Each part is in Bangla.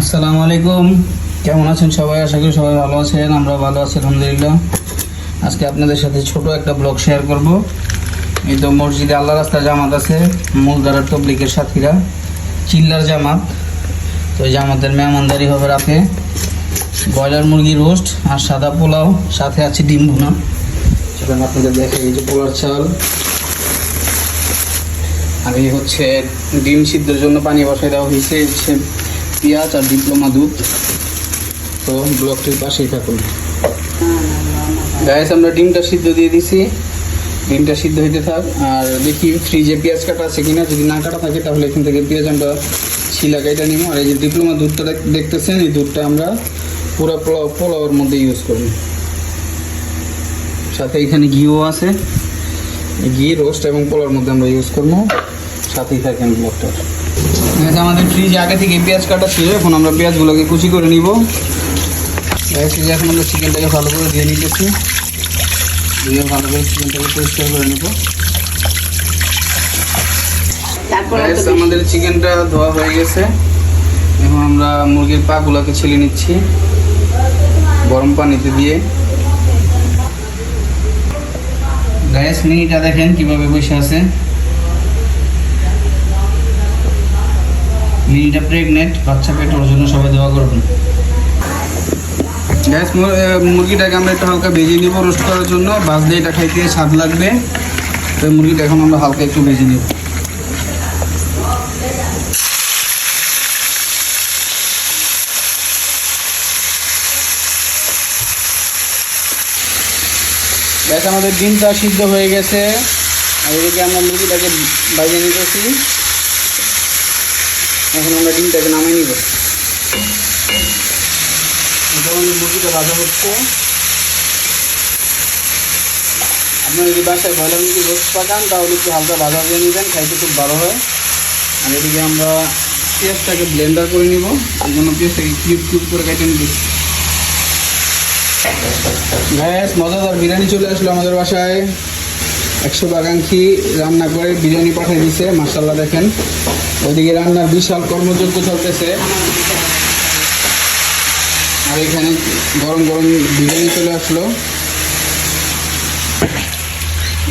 আসসালামু আলাইকুম, কেমন আছেন সবাই? আশা করি সবাই ভালো আছেন। আমরা ভালো আছি আলহামদুলিল্লাহ। আজকে আপনাদের সাথে ছোট একটা ব্লগ শেয়ার করব। এই তো মসজিদে আল্লাহ রাস্তায় জামাত আছে, মূলধারার তবলিগের সাথীরা, চিল্লার জামাত। তো এই জামাতের মেহমানদারি হবে রাতে। ব্রয়লার মুরগি রোস্ট আর সাদা পোলাও, সাথে আছে ডিম ভুনা। সেখানে আপনাদের দেখে এই যে পোলার চাল, আর এই হচ্ছে ডিম সিদ্ধের জন্য পানি বসাই দেওয়া হয়েছে। হচ্ছে পেঁয়াজ আর ডিপ্লোমা দুধ। তো ব্লকটির পাশেই থাকুন গাইস। আমরা ডিমটা সিদ্ধ দিয়ে দিছি, ডিমটা সিদ্ধ হইতে থাক। আর দেখি ফ্রিজে পেঁয়াজ কাটা আছে কিনা, যদি না কাটা থাকে তাহলে এখান থেকে পেঁয়াজ আমরা ছিলা কাটা নিব। আর এই যে ডিপ্লোমা দুধটা দেখতেছেন, এই দুধটা আমরা পুরো পোলাওয়ের মধ্যে ইউজ করব। সাথে এখানে ঘিও আছে, ঘি রোস্ট এবং পোলাওর মধ্যে আমরা ইউজ করবো। সাথেই থাকেন ব্লকটা। আমাদের ফ্রিজে আগে থেকে পেঁয়াজ কাটা ছিল, এখন আমরা পেঁয়াজগুলোকে কুচি করে নিব। এখন আমরা চিকেনটাকে ভালো করে দিয়ে নিতেছি, দিয়ে ভালো করে চিকেনটাকে পরিষ্কার করে নেব। আমাদের চিকেনটা ধোয়া হয়ে গেছে। এখন আমরা মুরগির পাগুলোকে ছিলে নিচ্ছি গরম পানিতে দিয়ে। গ্যাস মিনিটা দেখেন কিভাবে বসে আছে। মিনিটা প্রেগনেন্ট, বাচ্চা পেট, ওর জন্য সবাই দোয়া করবেন। গ্যাস মুরগিটাকে আমরা একটু হালকা ভেজে নিব রোস্ট করার জন্য। ভাজলে এটা খাইতে স্বাদ লাগবে। তো মুরগিটা এখন আমরা হালকা একটু ভেজে নিব। গ্যাস আমাদের ডিমটা সিদ্ধ হয়ে গেছে, আর এদিকে আমরা মুরগিটাকে ভেজে নিতেছি। এখন আমরা ডিমটাকে নামিয়ে নিব। মুরগিটা ভাজা হচ্ছে। আপনারা যদি বাসায় ব্রয়লার মুরগি রোস্ট পাকান তাহলে একটু হালকা ভাজা দিয়ে নেবেন, খাইতে খুব ভালো হয়। আর এদিকে আমরা পেঁয়াজটাকে ব্লেন্ডার করে নিব, তার জন্য পেঁয়াজটাকে কিউব কিউব করে কেটে নিব। গ্যাস মজাদার বিরিয়ানি চলে আসলো আমাদের বাসায়। 100 বাগাঙ্ক্ষী রান্না করে বিরিয়ানি পাঠিয়ে দিছে, মাশাআল্লাহ দেখেন। ওইদিকে রান্নার বিশাল কর্মযজ্ঞ চলতেছে, আর এখানে গরম গরম বিরিয়ানি চলে আসলো।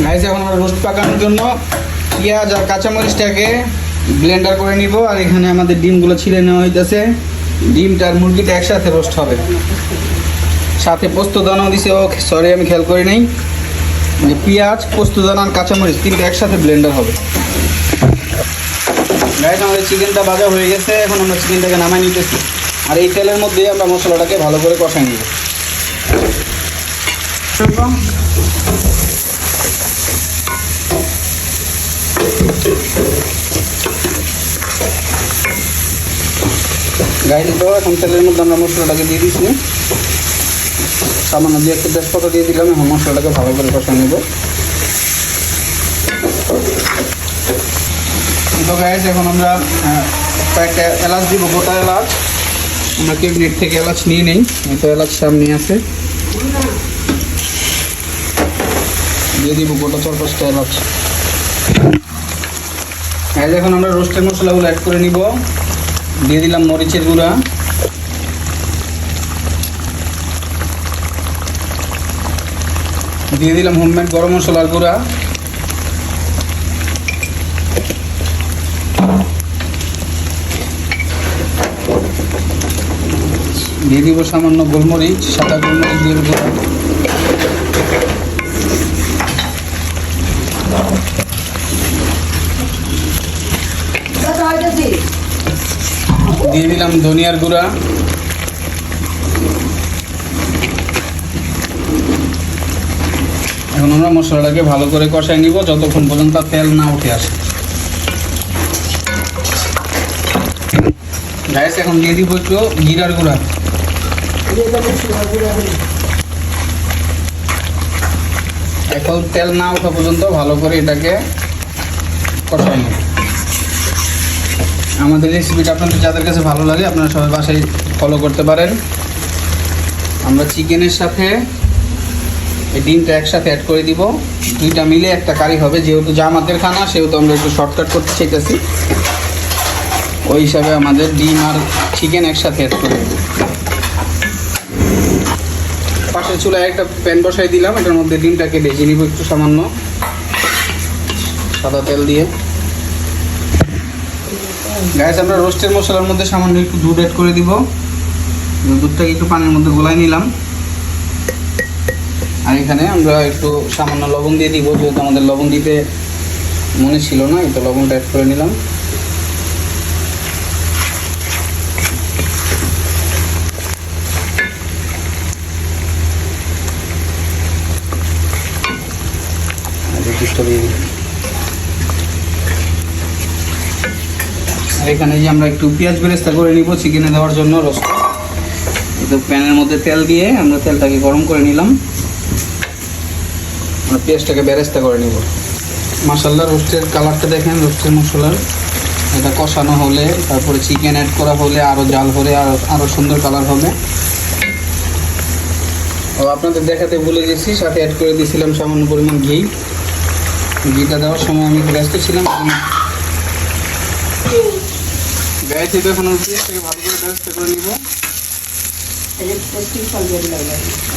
গাইস এখন আমরা রোস্ট পাকানোর জন্য পেঁয়াজ আর কাঁচামরিচটাকে ব্লেন্ডার করে নিব। আর এখানে আমাদের ডিমগুলো ছিলে নেওয়া হইতেছে। ডিমটা আর মুরগিটা একসাথে রোস্ট হবে, সাথে পোস্তদানাও দিছে। ও সরি, আমি খেয়াল করি নাই। পেঁয়াজ, পোস্তদানা আর কাঁচামরিচ তিনটা একসাথে ব্লেন্ডার হবে। গাইস আমাদের চিকেনটা ভাজা হয়ে গেছে, এখন আমরা চিকেনটাকে নামাই নিতেছি। আর এই তেলের মধ্যে আমরা মশলাটাকে ভালো করে কষাই নিব। গাইস তো এখন তেলের মধ্যে আমরা মশলাটাকে দিয়ে দিচ্ছি। সামান্য দিয়ে একটু তেজপাতা দিয়ে দিলাম। এখন মশলাটাকে ভালো করে কষাই নেব। তো গাইস এখন আমরা কয়েকটা এলাচ দিব, গোটা এলাচ। আমরা ক্যাবিনেট থেকে এলাচ নিয়ে নেই, তো এলাচ সামনে আছে, দিয়ে দিব গোটা 4-5টা এলাচ। এখন আমরা রোস্টের মশলাগুলো অ্যাড করে নিব। দিয়ে দিলাম মরিচের গুঁড়া, দিয়ে দিলাম হোমমেড গরম মশলার গুঁড়া, দিয়ে দিব সামান্য গোলমরিচ, সাদা গোলমরিচ দিয়ে গুঁড়া, দিয়ে দিলাম ধনিয়ার গুঁড়া, এখন আমরা মশলাটাকে ভালো করে কষাই নিব যতক্ষণ পর্যন্ত তেল না উঠে আসে। গাইস এখন দিয়ে দিব একটু জিরার গুঁড়া। এখন তেল না ওঠা পর্যন্ত ভালো করে এটাকে কষাই নিব। আমাদের রেসিপিটা আপনাদের যাদের কাছে ভালো লাগে আপনারা সবাই বাসায় ফলো করতে পারেন। আমরা চিকেনের সাথে এই ডিমটা একসাথে অ্যাড করে দিব, দুইটা মিলে একটা কারি হবে। যেহেতু জামাতের খানা সেহেতু আমরা একটু শর্টকাট করতে চাইতেছি। ওই হিসাবে আমাদের ডিম আর চিকেন একসাথে অ্যাড করে দেবো। পাশের চুলায় একটা প্যান বসাই দিলাম, এটার মধ্যে ডিমটাকে ভেজে নিব একটু সামান্য সাদা তেল দিয়ে। গাইস, আমরা রোস্টের মশলার মধ্যে সামান্য একটু দুধ অ্যাড করে দিব। দুধটাকে একটু পানির মধ্যে গোলাই নিলাম। আর এখানে আমরা একটু সামান্য লবণ দিয়ে দিব, যেহেতু আমাদের লবণ দিতে মনে ছিল না, এটা লবণটা অ্যাড করে নিলাম। আর এখানে যে আমরা একটু পেঁয়াজ বেরেস্তা করে নিব চিকেনে দেওয়ার জন্য রোস্ট। তো প্যানের মধ্যে তেল দিয়ে আমরা তেলটাকে গরম করে নিলাম, আমরা পেঁয়াজটাকে বেরেস্তা করে নিব। মাশাআল্লাহ, রোস্টের কালারটা দেখেন, রোস্টের মশলার এটা কষানো হলে, তারপরে চিকেন অ্যাড করা হলে, আরও জাল হলে আরও সুন্দর কালার হবে। ও আপনাদের দেখাতে ভুলে গেছি, সাথে অ্যাড করে দিয়েছিলাম সামান্য পরিমাণ ঘি। ঘিটা দেওয়ার সময় আমি ব্যস্ত ছিলাম। গ্যাস থেকে এখন পেঁয়াজটাকে ভালো করে বেরেস্তা করে নিব।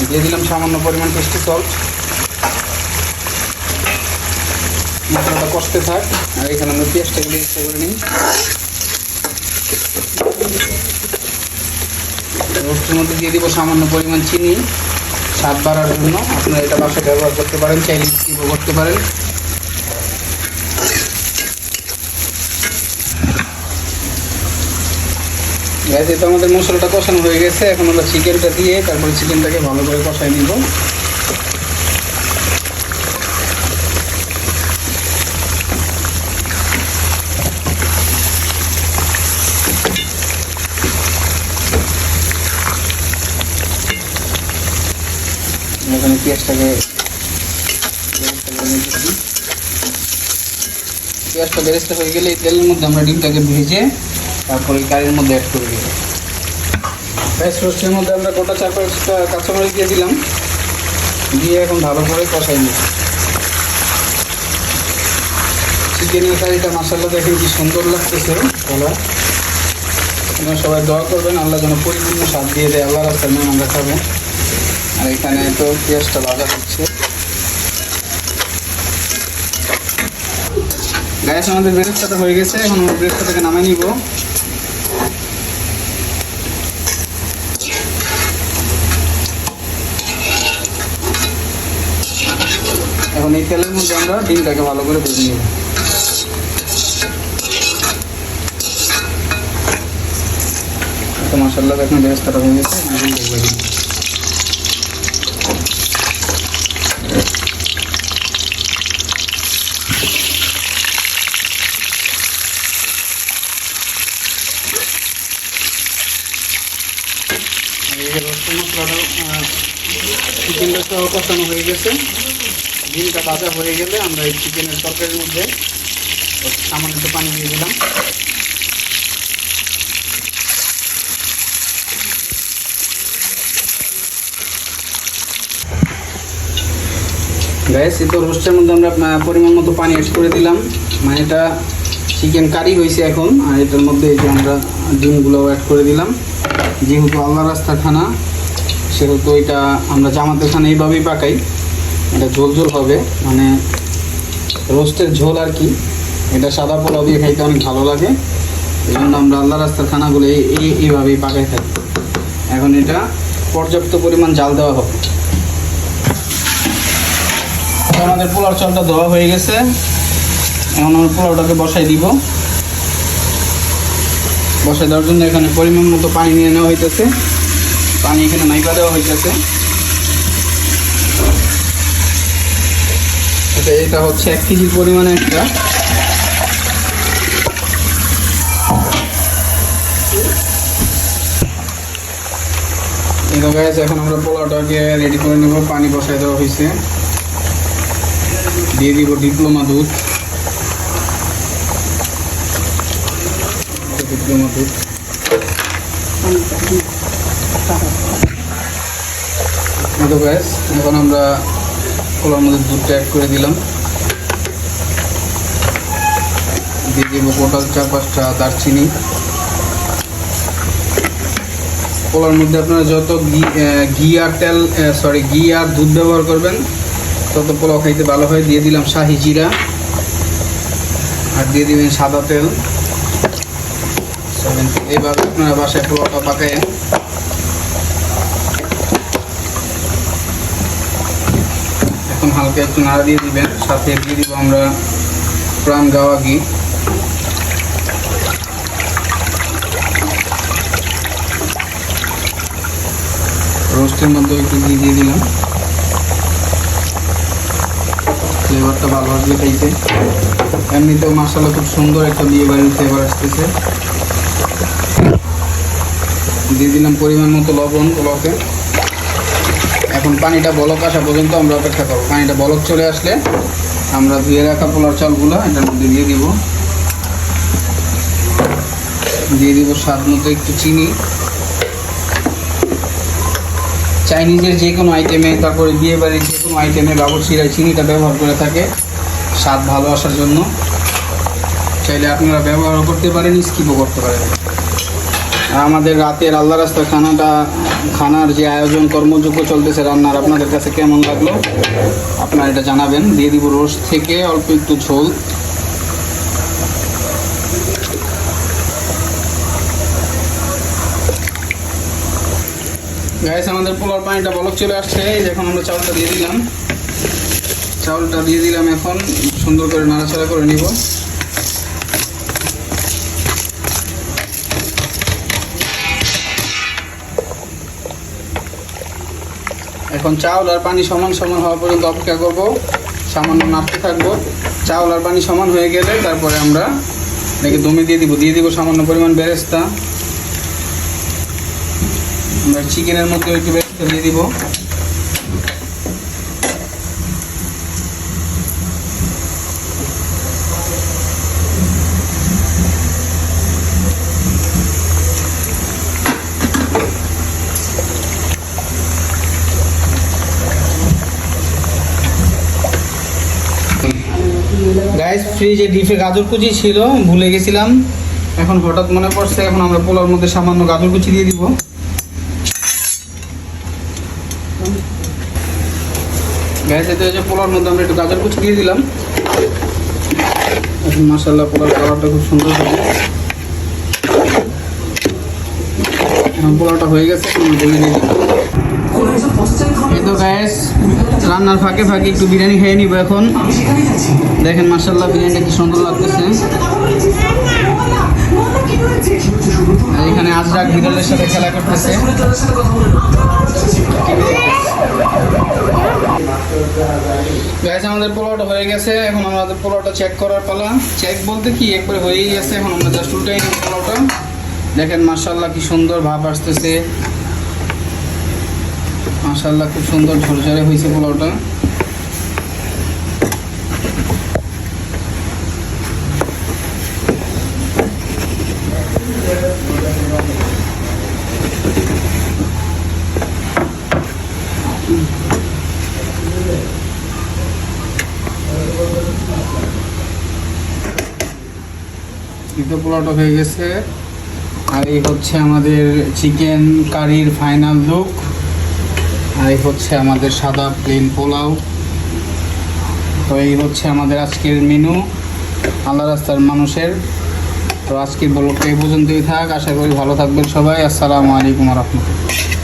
দিয়ে দিলাম সামান্য পরিমাণ টেস্টি সল্ট। মশলাটা কষতে থাক, আর এখানে আমরা পেঁয়াজটাকে বেরেস্তা করে নিই। রোস্টের মধ্যে দিয়ে দিব সামান্য পরিমাণ চিনি, স্বাদ বাড়ার জন্য। আপনারা এটা বাসায় ব্যবহার করতে পারেন, চাইলে স্কিপও করতে পারেন। গ্যাস, এটা আমাদের মশলাটা কষানো হয়ে গেছে। এখন আমরা চিকেনটা দিয়ে তারপরে চিকেনটাকে ভালো করে কষাই নিব। এখানে পেঁয়াজটা বেরেস্তা হয়ে গেলে এই তেলের মধ্যে আমরা ডিমটাকে ভেজে তারপরে কারির মধ্যে অ্যাড করে দিব। পেঁয়াজ রোস্টের মধ্যে আমরা গোটা 4-5টা কাঁচামরিচ দিয়ে দিলাম, দিয়ে এখন ভালো করে কষাই নিই। চিকেনের কারিটা মাশাআল্লাহ দেখেন কি সুন্দর লাগতেছে। ভালো, আপনারা সবাই দোয়া করবেন আল্লাহ যেন পরিপূর্ণ স্বাদ দিয়ে দেয়, আল্লাহ রাস্তার নাম আমরা খাবো। আর এখানে তো পেঁয়াজটা ভাজা হচ্ছে। গ্যাস, আমাদের বেরেস্তাটা হয়ে গেছে। এখন আমরা বেরেস্তাটাকে নামাই নিব। এখন এই তেলের মধ্যে আমরা ডিমটাকে ভালো করে ভেজে নেব। তো মাশাআল্লাহ দেখুন বেরেস্তাটা হয়ে গেছে। মশলাটা চিকেনটা সহ কষানো হয়ে গেছে। ডিমটা ভাজা হয়ে গেলে আমরা এই চিকেনের তরকারির মধ্যে সামান্য একটু পানি দিয়ে দিলাম। গ্যাস, এই তো রোস্টের মধ্যে আমরা পরিমাণ মতো পানি অ্যাড করে দিলাম। মানে এটা চিকেন কারি হয়েছে এখন। আর এটার মধ্যে এই যে আমরা ডিমগুলো অ্যাড করে দিলাম। যেহেতু আল্লাহ রাস্তার খানা, সেহেতু এটা আমরা জামাতের খানা এইভাবেই পাকাই। এটা ঝোল ঝোল হবে, মানে রোস্টের ঝোল আর কি। এটা সাদা পোলাও দিয়ে খাইতে অনেক ভালো লাগে, এই জন্য আমরা আল্লাহ রাস্তার খানাগুলো এইভাবেই পাকাই থাকি। এখন এটা পর্যাপ্ত পরিমাণ জাল দেওয়া হবে। আমাদের পোলাও চালটা দেওয়া হয়ে গেছে। এখন আমরা পোলাওটাকে বসাই দিব। বসাই দেওয়ার জন্য এখানে পরিমাণ মতো পানি নিয়ে নেওয়া হইতেছে। পানি এখানে নাইকা দেওয়া হইতেছে। এটা হচ্ছে 1 কেজির পরিমাণে একটা। এটা গাইস, এখন আমরা পোলাওটাকে রেডি করে নেব। পানি বসাই দেওয়া হয়েছে, দিয়ে দিব ডিপ্লোমা দুধ। এখন আমরা পোলাওর মধ্যে দুধটা অ্যাড করে দিলাম। দিয়ে দিব টোটাল 4-5টা দারচিনি। পোলাওর মধ্যে আপনারা যত ঘি আর তেল ঘি আর দুধ ব্যবহার করবেন তত পোলাও খাইতে ভালো হয়। দিয়ে দিলাম শাহি জিরা আর দিয়ে দিবেন সাদা তেল। এইভাবে আপনারা বাসায় পোলাওটা পাকায় এখন হালকা একটু নাড়া দিয়ে দিবেন। সাথে দিয়ে দিব আমরা প্রাণ গাওয়া ঘি। রোস্টের মধ্যে একটু ঘি দিয়ে দিলাম, ফ্লেভারটা ভালো আসবে খাইতে। এমনিতেও মাশাআল্লাহ খুব সুন্দর একটা বিয়ে বাড়ির ফ্লেভার আসতেছে। দিয়ে দিলাম পরিমাণ মতো লবণ পোলাওতে। এখন পানিটা বলক আসা পর্যন্ত আমরা অপেক্ষা করবো। পানিটা বলক চলে আসলে আমরা ধুয়ে রাখা পোলার চালগুলো এটার মধ্যে দিয়ে দিব। দিয়ে দিব স্বাদ মতো একটু চিনি। চাইনিজের যে কোনো আইটেমে, তারপরে বিয়ে বাড়ির যে কোনো আইটেমে বাবুর্চিরা চিনিটা ব্যবহার করে থাকে স্বাদ ভালো আসার জন্য। চাইলে আপনারা ব্যবহারও করতে পারেন, স্কিপও করতে পারেন। আর আমাদের রাতের আল্লাহ রাস্তার খানার যে আয়োজন কর্মযোগ্য চলতেছে রান্নার, আপনাদের কাছে কেমন লাগলো আপনারা এটা জানাবেন। দিয়ে দিব রোস্ট থেকে অল্প একটু ঝোল। গাইস, আমাদের পোলার পানিটা বলক চলে আসছে। এখন আমরা চাউলটা দিয়ে দিলাম। এখন সুন্দর করে নাড়াচাড়া করে নিব। এখন চাউল আর পানি সমান সমান হওয়া পর্যন্ত অপেক্ষা করব। সামান্য নাড়তে থাকবো। চাউল আর পানি সমান হয়ে গেলে তারপরে আমরা এটাকে দমে দিয়ে দিব সামান্য পরিমাণ বেরেস্তা। আমরা চিকেনের মধ্যে একটু বেরেস্তা দিয়ে দিব। গাইস, ফ্রিজে ডিপে গাজর কুচি ছিল, ভুলে গেছিলাম। এখন হঠাৎ মনে পড়ছে। এখন আমরা পোলার মধ্যে সামান্য গাজর কুচি দিয়ে দিব। গাইস, এতে যে পোলার মধ্যে আমরা একটু গাজর কুচি দিয়ে দিলাম। এখন মাশাআল্লাহ পোলার কালারটা খুব সুন্দর হবে। এখন পোলাওটা হয়ে গেছে, ঢেলে দিয়ে দিব। এই তো গাইস, রান্নার ফাঁকে ফাঁকে একটু বিরিয়ানি খেয়ে নিব। এখন দেখেন মাশাআল্লাহ বিরিয়ানিটা কি সুন্দর লাগতেছে। আর এখানে আজরাক বিড়ালের সাথে খেলা করতেছে। গাইস, আমাদের পোলাওটা হয়ে গেছে। এখন আমাদের পোলাওটা চেক করার পালা। চেক বলতে কি, একবারে হয়েই গেছে। এখন আমরা জাস্ট উল্টাই নিব পোলাওটা। দেখেন মাশাআল্লাহ কি সুন্দর ভাব আসতেছে। মাশাআল্লাহ খুব সুন্দর ঝরঝরে হয়েছে পোলাওটা। পোলাওটা হয়ে গেছে। আর এই হচ্ছে আমাদের চিকেন কারির ফাইনাল লুক। আর এই হচ্ছে আমাদের সাদা প্লেন পোলাও। তো এই হচ্ছে আমাদের আজকের মেনু আল্লাহ রাস্তার মানুষের। তো আজকের ব্লগটা এই পর্যন্তই থাক। আশা করি ভালো থাকবেন সবাই। আসসালামু আলাইকুম ওয়া রাহমাতুল্লাহ।